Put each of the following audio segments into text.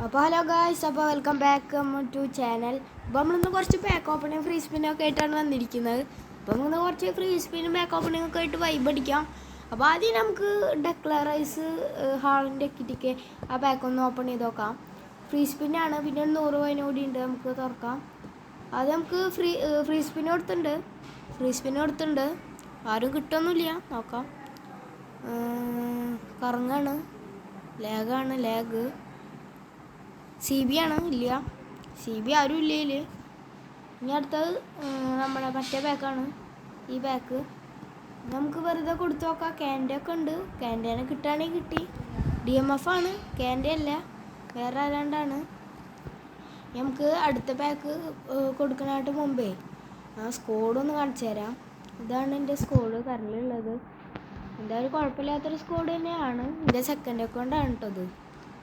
അപ്പോൾ hello guys, അപ്പോൾ welcome back to channel. അപ്പോൾ നമ്മളിന്ന് കുറച്ച് പാക്ക് ഓപ്പണിങ് ഫ്രീ സ്പിന്നൊക്കെ ആയിട്ടാണ് വന്നിരിക്കുന്നത്. അപ്പോൾ നമ്മളിന്ന് കുറച്ച് ഫ്രീ സ്പിന്നും പാക്ക് ഓപ്പണിംഗ് ഒക്കെ ആയിട്ട് വൈബ് അടിക്കാം. അപ്പോൾ ആദ്യം നമുക്ക് ഡെക്ലറൈസ് ഹാളിൻ്റെ കിറ്റിക്ക് ആ പാക്ക് ഒന്ന് ഓപ്പൺ ചെയ്ത് നോക്കാം. ഫ്രീ സ്പിന്നാണ്, പിന്നെ 100 കോയിൻ കൂടി ഉണ്ട്, നമുക്ക് തുറക്കാം. അത് നമുക്ക് ഫ്രീ സ്പിന്ന് കൊടുത്തിട്ടുണ്ട്. ആരും കിട്ടുമൊന്നുമില്ല, നോക്കാം. കറങ്ങാണ്, ലാഗ് സി ബി ആണ്, ഇല്ല സി ബി ആരും ഇല്ല ഇതിൽ. ഇനി അടുത്തത് നമ്മുടെ മറ്റേ പാക്കാണ്, ഈ പാക്ക് നമുക്ക് വെറുതെ കൊടുത്തു നോക്കാം. ക്യാൻഡി ഒക്കെ ഉണ്ട്, ക്യാൻഡേനെ കിട്ടുകയാണെങ്കിൽ കിട്ടി. DMF ആണ്, ക്യാൻഡി അല്ല, വേറെ ആരാണ്ടാണ്. നമുക്ക് അടുത്ത പാക്ക് കൊടുക്കാനായിട്ട് മുമ്പേ ആ സ്കോഡൊന്ന് കാണിച്ചു തരാം. ഇതാണ് എൻ്റെ സ്കോഡ് കറണ്ടിലുള്ളത്. എന്തായാലും കുഴപ്പമില്ലാത്തൊരു സ്കോഡ് തന്നെയാണ്. എൻ്റെ സെക്കൻഡ് അക്കൗണ്ടാണ് കേട്ടത്.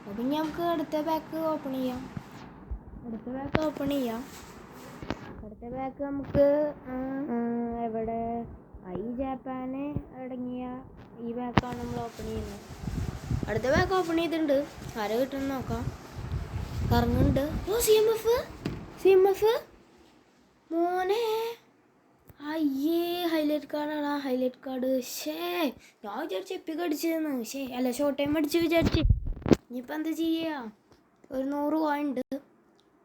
അപ്പം ഇനി നമുക്ക് അടുത്ത പാക്ക് ഓപ്പൺ ചെയ്യാം. അടുത്ത പാക്ക് നമുക്ക് എവിടെ ഈ ജാപ്പാന് അടങ്ങിയ ഈ പാക്കാണ് നമ്മൾ ഓപ്പൺ ചെയ്യുന്നത്. അടുത്ത പാക്ക് ഓപ്പൺ ചെയ്തിട്ടുണ്ട്, ആരെ കിട്ടുമെന്ന് നോക്കാം. കറങ്ങുന്നുണ്ട്. ഓ CMF മോനെ, അയ്യേ ഹൈലൈറ്റ് കാർഡാണ്. ഹൈലൈറ്റ് കാർഡ് ഞാൻ വിചാരിച്ചു എപ്പിക്ക് അടിച്ചതെന്ന്. അല്ല, ഷോർട്ട് ടൈം അടിച്ച് വിചാരിച്ച്. ഇനിയിപ്പോൾ എന്താ ചെയ്യുക? ഒരു 100 കോയിൻ ഉണ്ട്,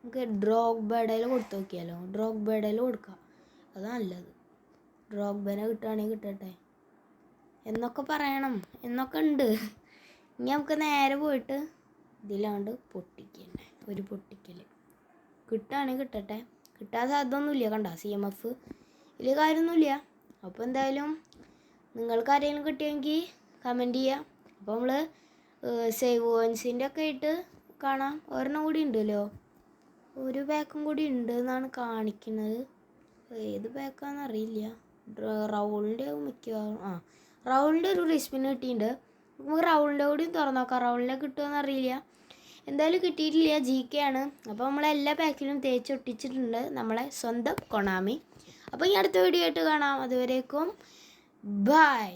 നമുക്ക് ഡ്രോഗ്ബേഡയിൽ കൊടുത്തു നോക്കിയാലോ. ഡ്രോഗ്ബേഡയിൽ കൊടുക്കാം, അതാണ് നല്ലത്. ഡ്രോഗ്ബേനെ കിട്ടുകയാണെങ്കിൽ കിട്ടട്ടെ എന്നൊക്കെ പറയണം, എന്നൊക്കെ ഉണ്ട്. ഇനി നമുക്ക് നേരെ പോയിട്ട് ഇതിലാണ്ട് പൊട്ടിക്കന്നെ, ഒരു പൊട്ടിക്കൽ കിട്ടുകയാണെങ്കിൽ കിട്ടട്ടെ. കിട്ടാൻ സാധ്യതയൊന്നുമില്ല, കണ്ട CMF ഇതിൽ കാര്യമൊന്നുമില്ല. അപ്പോൾ എന്തായാലും നിങ്ങൾക്ക് ആരെങ്കിലും കിട്ടിയെങ്കിൽ കമൻറ്റ് ചെയ്യുക. അപ്പോൾ നമ്മൾ സേവ് കോയിൻസിൻ്റെ ഒക്കെ ആയിട്ട് കാണാം. ഒരെണ്ണം കൂടി ഉണ്ടല്ലോ, ഒരു പാക്കും കൂടി ഉണ്ട് എന്നാണ് കാണിക്കുന്നത്. ഏത് പാക്കാണെന്ന് അറിയില്ല. റൗളിൻ്റെ മിക്കവാറും റൗളിൻ്റെ ഒരു റിസ്പിന് കിട്ടിയിട്ടുണ്ട്. നമുക്ക് റൗളിൻ്റെ കൂടിയും തുറന്നു നോക്കാം. റൗളിനെ കിട്ടുമെന്ന് അറിയില്ല, എന്തായാലും കിട്ടിയിട്ടില്ല. GK ആണ്. അപ്പോൾ നമ്മളെല്ലാ പാക്കിലും തേച്ചൊട്ടിച്ചിട്ടുണ്ട് നമ്മളെ സ്വന്തം കൊണാമി. അപ്പോൾ ഈ അടുത്ത വീഡിയോ ആയിട്ട് കാണാം. അതുവരേക്കും ബൈ.